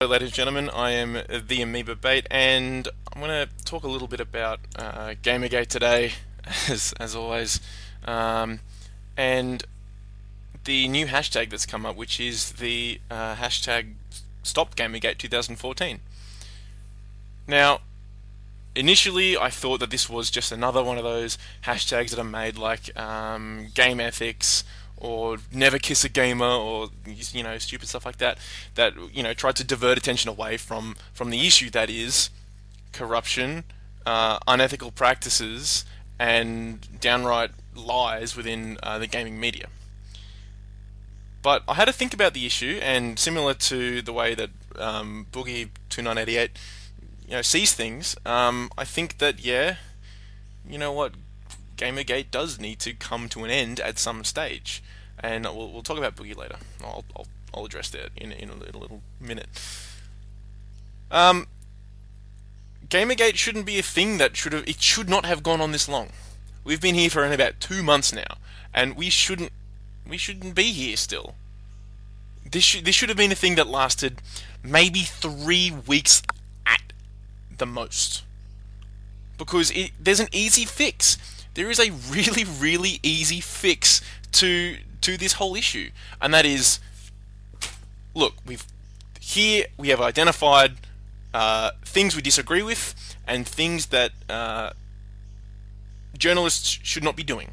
Hello, ladies and gentlemen, I am the Amoeba Bait, and I'm going to talk a little bit about Gamergate today, as always, and the new hashtag that's come up, which is the hashtag Stop Gamergate 2014. Now, initially, I thought that this was just another one of those hashtags that are made like game ethics or never kiss a gamer or stupid stuff like that tried to divert attention away from the issue that is corruption, unethical practices, and downright lies within the gaming media. But I had to think about the issue, and similar to the way that Boogie 2988 sees things, I think that Gamergate does need to come to an end at some stage, and we'll talk about Boogie later. I'll address that in a little minute. Gamergate shouldn't be a thing that should not have gone on this long. We've been here for about 2 months now, and we shouldn't be here still. This should have been a thing that lasted maybe 3 weeks at the most, because there's an easy fix. There is a really, really easy fix to this whole issue, and that is, look, we have identified things we disagree with and things that journalists should not be doing.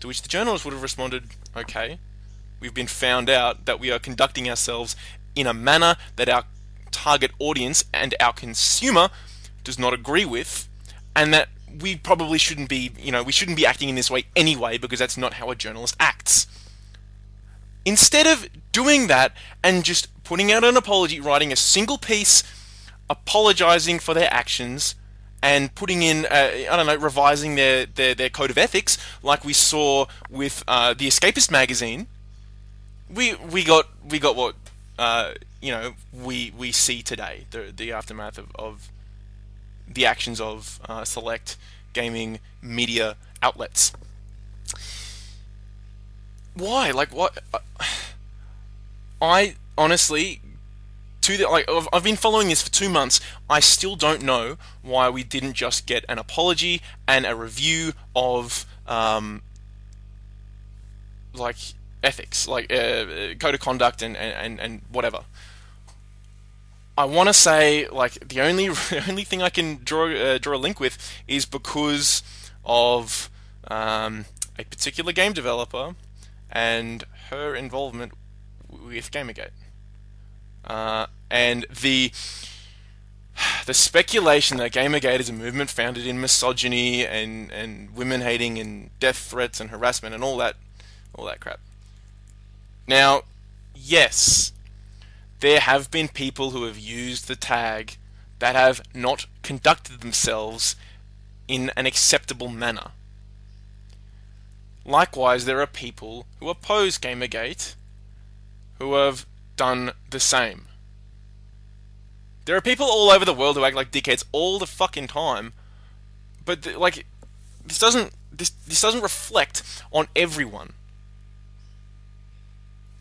To which the journalists would have responded, okay, we've been found out that we are conducting ourselves in a manner that our target audience and our consumer does not agree with, and that we probably shouldn't be, we shouldn't be acting in this way anyway, because that's not how a journalist acts. Instead of doing that and just putting out an apology, writing a single piece, apologizing for their actions, and putting in, revising their code of ethics, like we saw with the Escapist magazine, we got what we see today, the aftermath of the actions of select gaming media outlets. Why? Like, what? I honestly, I've been following this for 2 months. I still don't know why we didn't just get an apology and a review of ethics, code of conduct and whatever. I want to say, the only thing I can draw a link with is because of a particular game developer and her involvement with Gamergate, and the speculation that Gamergate is a movement founded in misogyny and women hating and death threats and harassment and all that crap. Now, yes, there have been people who have used the tag that have not conducted themselves in an acceptable manner. Likewise, there are people who oppose Gamergate who have done the same. There are people all over the world who act like dickheads all the fucking time, but this doesn't reflect on everyone.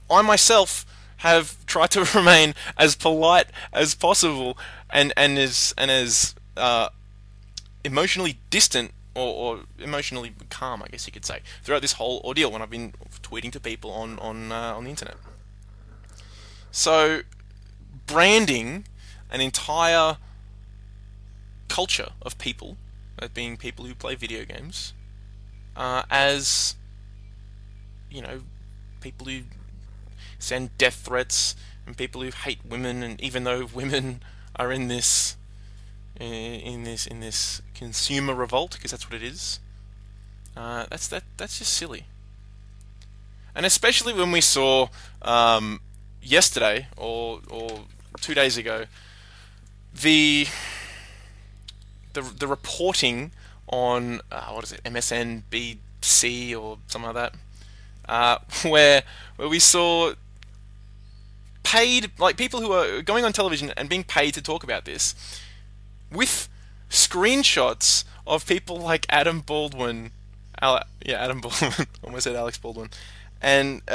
I myself have tried to remain as polite as possible and as emotionally distant or emotionally calm, I guess you could say, throughout this whole ordeal when I've been tweeting to people on the internet. So, branding an entire culture of people, that being people who play video games, as people who send death threats and people who hate women, and even though women are in this consumer revolt, because that's what it is, that's just silly. And especially when we saw yesterday or 2 days ago the reporting on MSNBC or something like that, where we saw paid, people who are going on television and being paid to talk about this, with screenshots of people like Adam Baldwin, Adam Baldwin, almost said Alex Baldwin, and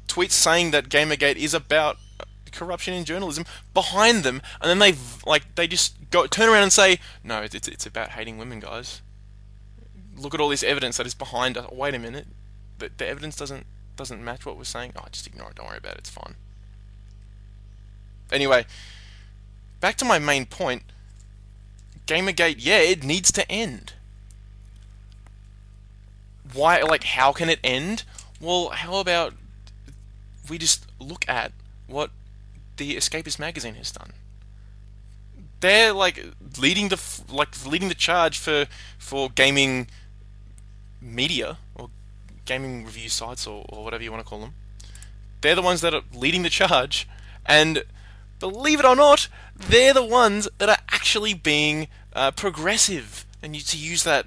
tweets saying that Gamergate is about corruption in journalism behind them, and then they just turn around and say, no, it's about hating women, guys. Look at all this evidence that is behind us. Wait a minute, the evidence doesn't match what we're saying. Oh, just ignore it. Don't worry about it. It's fine. Anyway, back to my main point. Gamergate, yeah, it needs to end. Why? Like, how can it end? Well, how about we just look at what the Escapist magazine has done? They're like leading the charge for gaming media or gaming review sites or whatever you want to call them. They're the ones that are leading the charge, and believe it or not, they're the ones that are actually being progressive. And to use that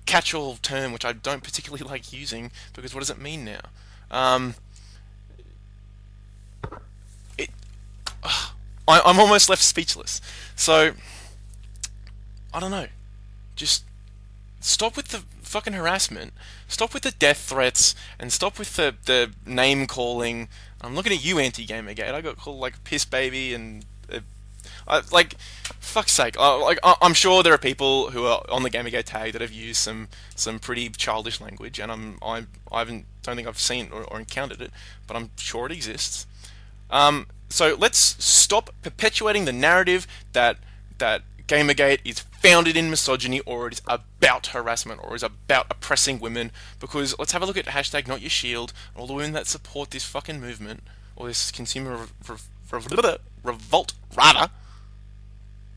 catch-all term, which I don't particularly like using, because what does it mean now? I'm almost left speechless. So, I don't know. Just stop with the fucking harassment, stop with the death threats, and stop with the name-calling. I'm looking at you, anti-Gamergate. I got called like piss baby and like, fuck's sake. I'm sure there are people who are on the Gamergate tag that have used some pretty childish language, and I don't think I've seen or encountered it, but I'm sure it exists. So let's stop perpetuating the narrative that Gamergate is founded in misogyny, or it is about harassment, or is about oppressing women. Because let's have a look at hashtag Not Your Shield, and all the women that support this fucking movement, or this consumer revolt rather.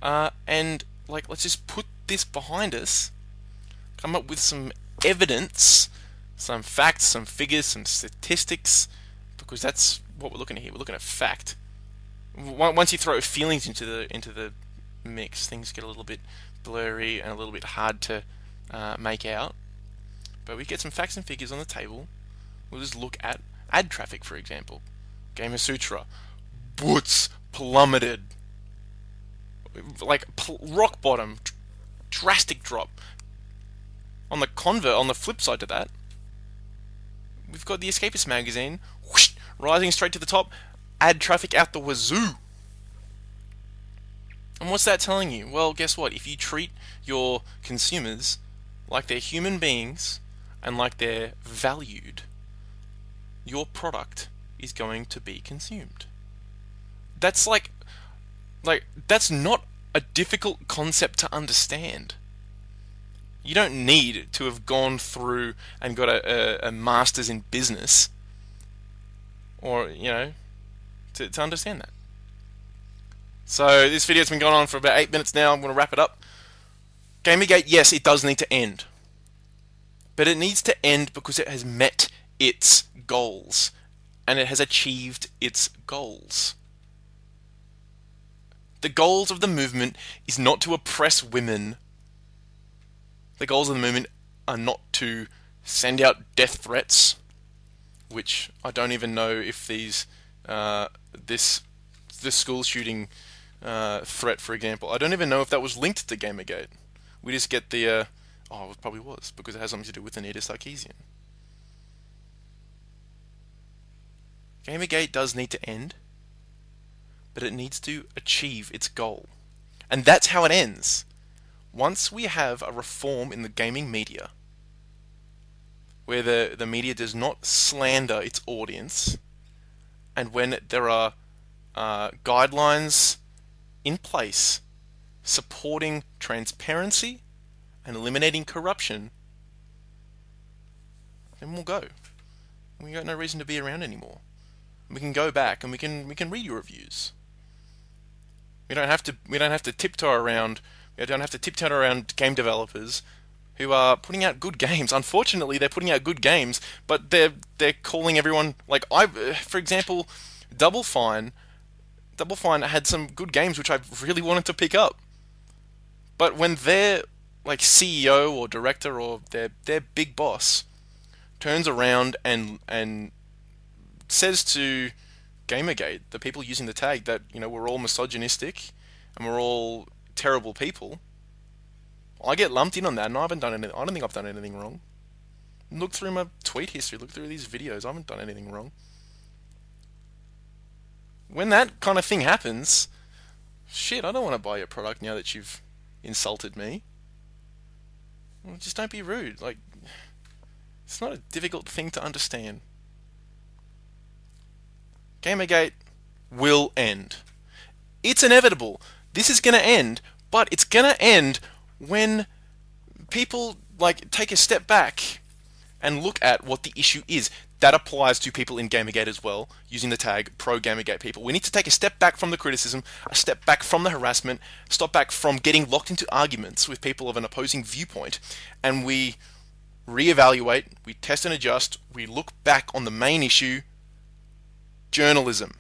And like, let's just put this behind us, come up with some evidence, some facts, some figures, some statistics, because that's what we're looking at here. We're looking at fact. Once you throw feelings into the mix, things get a little bit blurry and a little bit hard to make out. But we get some facts and figures on the table. We'll just look at ad traffic, for example. Gamer Sutra, boots plummeted. Like rock bottom, drastic drop. On the flip side to that, we've got the Escapist magazine, whoosh, rising straight to the top, ad traffic out the wazoo. And what's that telling you? Well, guess what? If you treat your consumers like they're human beings and like they're valued, your product is going to be consumed. That's like that's not a difficult concept to understand. You don't need to have gone through and got a master's in business, or to understand that. So this video's been going on for about 8 minutes now. I'm going to wrap it up. Gamergate, yes, it does need to end, but it needs to end because it has met its goals and it has achieved its goals. The goals of the movement is not to oppress women. The goals of the movement are not to send out death threats, which I don't even know if this school shooting threat, for example, I don't even know if that was linked to Gamergate. We just get the it probably was, because it has something to do with Anita Sarkeesian. Gamergate does need to end, but it needs to achieve its goal. And that's how it ends. Once we have a reform in the gaming media, where the media does not slander its audience, and when there are guidelines in place supporting transparency and eliminating corruption, then we'll go. We got no reason to be around anymore. We can go back and we can read your reviews. We don't have to tiptoe around. We don't have to tiptoe around game developers who are putting out good games. Unfortunately, they're putting out good games, but they're calling everyone, like, for example, Double Fine had some good games which I really wanted to pick up. But when their like CEO or director or their big boss turns around and says to Gamergate, the people using the tag, that we're all misogynistic and we're all terrible people, I get lumped in on that, and I don't think I've done anything wrong. Look through my tweet history, look through these videos, I haven't done anything wrong. when that kind of thing happens, shit, I don't want to buy your product now that you've insulted me. Well, just don't be rude. Like, it's not a difficult thing to understand. Gamergate will end. It's inevitable. This is going to end, but it's going to end when people like take a step back and look at what the issue is. That applies to people in Gamergate as well, using the tag pro-Gamergate people. We need to take a step back from the criticism, a step back from the harassment, step back from getting locked into arguments with people of an opposing viewpoint, and we reevaluate, we test and adjust, we look back on the main issue, journalism.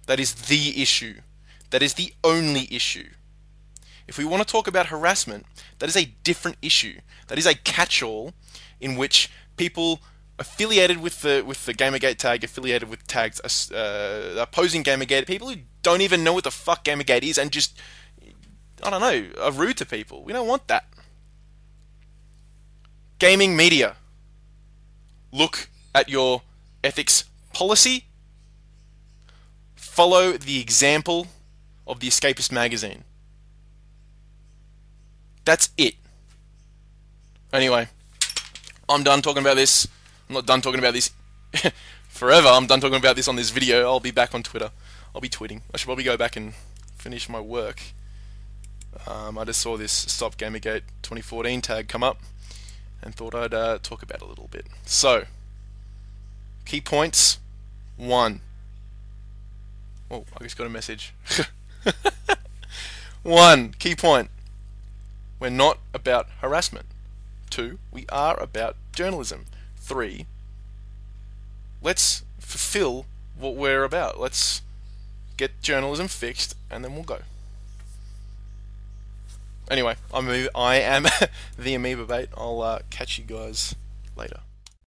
That is the issue. That is the only issue. If we want to talk about harassment, that is a different issue. That is a catch-all in which people affiliated with the Gamergate tag, affiliated with tags opposing Gamergate, people who don't even know what the fuck Gamergate is and just, I don't know, are rude to people. We don't want that. Gaming media. Look at your ethics policy. Follow the example of the Escapist magazine. That's it. Anyway, I'm done talking about this. I'm not done talking about this forever. I'm done talking about this on this video. I'll be back on Twitter. I'll be tweeting. I should probably go back and finish my work. I just saw this Stop Gamergate 2014 tag come up and thought I'd talk about it a little bit. So, key points. 1. Oh, I just got a message. 1. Key point. We're not about harassment. 2. We are about journalism. 3. Let's fulfill what we're about. Let's get journalism fixed, and then we'll go. Anyway, I am the Amoeba Bait. I'll catch you guys later.